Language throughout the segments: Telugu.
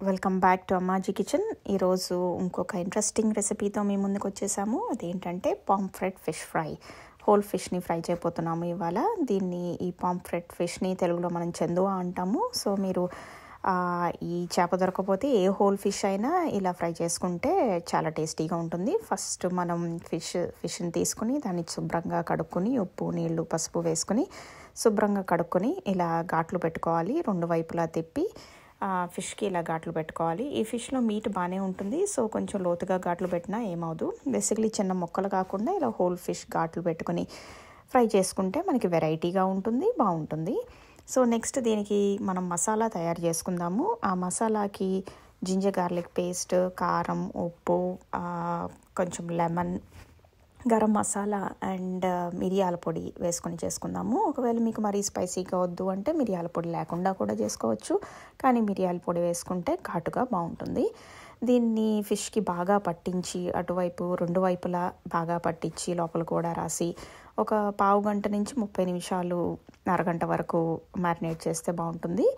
Welcome back to Ammaji kitchen. ఈరోజు ఇంకొక ఇంట్రెస్టింగ్ రెసిపీతో మీ ముందుకు వచ్చేసాము. అదేంటంటే పాంఫ్రెట్ ఫిష్ ఫ్రై. హోల్ ఫిష్ని ఫ్రై చేయబోతున్నాము ఇవాళ. ఈ పాంఫ్రెట్ ఫిష్ని తెలుగులో మనం చెందువా అంటాము. సో మీరు ఈ చేప దొరకకపోతే ఏ హోల్ ఫిష్ అయినా ఇలా ఫ్రై చేసుకుంటే చాలా టేస్టీగా ఉంటుంది. ఫస్ట్ మనం ఫిష్ని తీసుకుని దాన్ని శుభ్రంగా కడుక్కొని ఉప్పు నీళ్ళు పసుపు వేసుకుని శుభ్రంగా కడుక్కొని ఇలా ఘాట్లు పెట్టుకోవాలి. రెండు వైపులా తిప్పి ఫిష్కి ఇలా ఘాట్లు పెట్టుకోవాలి. ఈ ఫిష్లో మీట్ బాగానే ఉంటుంది, సో కొంచెం లోతుగా ఘాట్లు పెట్టినా ఏమవుదు. బేసిక్లీ చిన్న ముక్కలు కాకుండా ఇలా హోల్ ఫిష్ ఘాట్లు పెట్టుకుని ఫ్రై చేసుకుంటే మనకి వెరైటీగా ఉంటుంది, బాగుంటుంది. సో నెక్స్ట్ దీనికి మనం మసాలా తయారు చేసుకుందాము. ఆ మసాలాకి జింజర్ గార్లిక్ పేస్ట్, కారం, ఉప్పు, కొంచెం లెమన్, గరం మసాలా అండ్ మిరియాల పొడి వేసుకొని చేసుకుందాము. ఒకవేళ మీకు మరీ స్పైసీగా వద్దు అంటే మిరియాల పొడి లేకుండా కూడా చేసుకోవచ్చు, కానీ మిరియాల పొడి వేసుకుంటే ఘాటుగా బాగుంటుంది. దీన్ని ఫిష్కి బాగా పట్టించి అటువైపు రెండు వైపులా బాగా పట్టించి లోపల కూడా రాసి ఒక పావు గంట నుంచి 30 నిమిషాలు అరగంట వరకు మ్యారినేట్ చేస్తే బాగుంటుంది.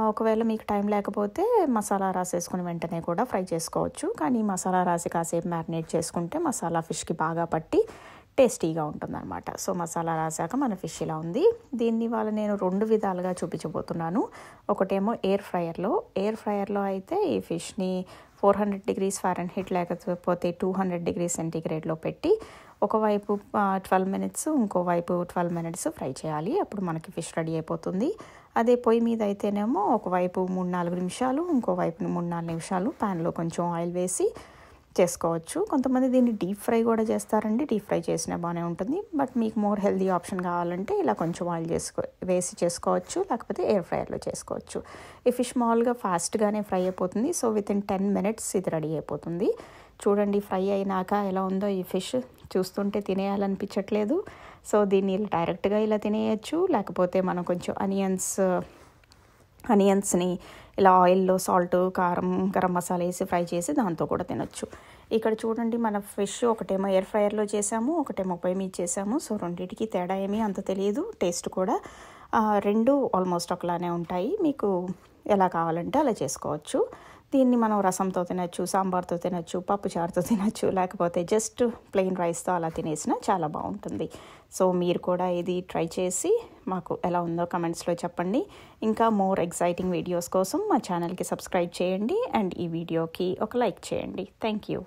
ఒకవేళ మీకు టైం లేకపోతే మసాలా రాసేసుకుని వెంటనే కూడా ఫ్రై చేసుకోవచ్చు, కానీ మసాలా రాసి కాసేపు మ్యారినేట్ చేసుకుంటే మసాలా ఫిష్కి బాగా పట్టి టేస్టీగా ఉంటుందన్నమాట. సో మసాలా రాసాక మన ఫిష్ ఇలా ఉంది. దీన్ని వాళ్ళ నేను 2 విధాలుగా చూపించబోతున్నాను. ఒకటేమో ఎయిర్ ఫ్రైయర్లో అయితే ఈ ఫిష్ని 400 degrees Fahrenheit లేకపోతే 200 degrees Centigrade పెట్టి ఒకవైపు 12 minutes ఇంకోవైపు 12 minutes ఫ్రై చేయాలి. అప్పుడు మనకి ఫిష్ రెడీ అయిపోతుంది. అదే పొయ్యి మీద అయితేనేమో ఒకవైపు 3-4 నిమిషాలు ఇంకోవైపు 3-4 నిమిషాలు ప్యాన్లో కొంచెం ఆయిల్ వేసి చేసుకోవచ్చు. కొంతమంది దీన్ని డీప్ ఫ్రై కూడా చేస్తారండి. డీప్ ఫ్రై చేసినా బాగానే ఉంటుంది. బట్ మీకు మోర్ హెల్దీ ఆప్షన్ కావాలంటే ఇలా కొంచెం ఆయిల్ వేసి చేసుకోవచ్చు, లేకపోతే ఎయిర్ ఫ్రైయర్లో చేసుకోవచ్చు. ఈ ఫిష్ మామూలుగా ఫాస్ట్గానే ఫ్రై అయిపోతుంది. సో వితిన్ 10 minutes ఇది రెడీ అయిపోతుంది. చూడండి ఫ్రై అయినాక ఎలా ఉందో ఈ ఫిష్. చూస్తుంటే తినేయాలనిపించట్లేదు. సో దీన్ని డైరెక్ట్గా ఇలా తినేయచ్చు, లేకపోతే మనం కొంచెం అనియన్స్ని ఇలా ఆయిల్లో సాల్ట్, కారం, గరం మసాలా వేసి ఫ్రై చేసి దాంతో కూడా తినొచ్చు. ఇక్కడ చూడండి మన ఫిష్ ఒకటేమో ఎయిర్ ఫ్రైయర్లో చేసాము, ఒకటేమో పొయ్యి మీద చేసాము. సో రెండింటికి తేడా ఏమీ అంత తెలియదు. టేస్ట్ కూడా రెండు ఆల్మోస్ట్ ఒకలానే ఉంటాయి. మీకు ఎలా కావాలంటే అలా చేసుకోవచ్చు. దీన్ని మనం రసంతో తినచ్చు, సాంబార్తో తినచ్చు, పప్పుచారుతో తినచ్చు, లేకపోతే జస్ట్ ప్లెయిన్ రైస్తో అలా తినేసినా చాలా బాగుంటుంది. సో మీరు కూడా ఇది ట్రై చేసి మాకు ఎలా ఉందో కమెంట్స్లో చెప్పండి. ఇంకా మోర్ ఎక్సైటింగ్ వీడియోస్ కోసం మా ఛానల్కి సబ్స్క్రైబ్ చేయండి అండ్ ఈ వీడియోకి ఒక లైక్ చేయండి. Thank you.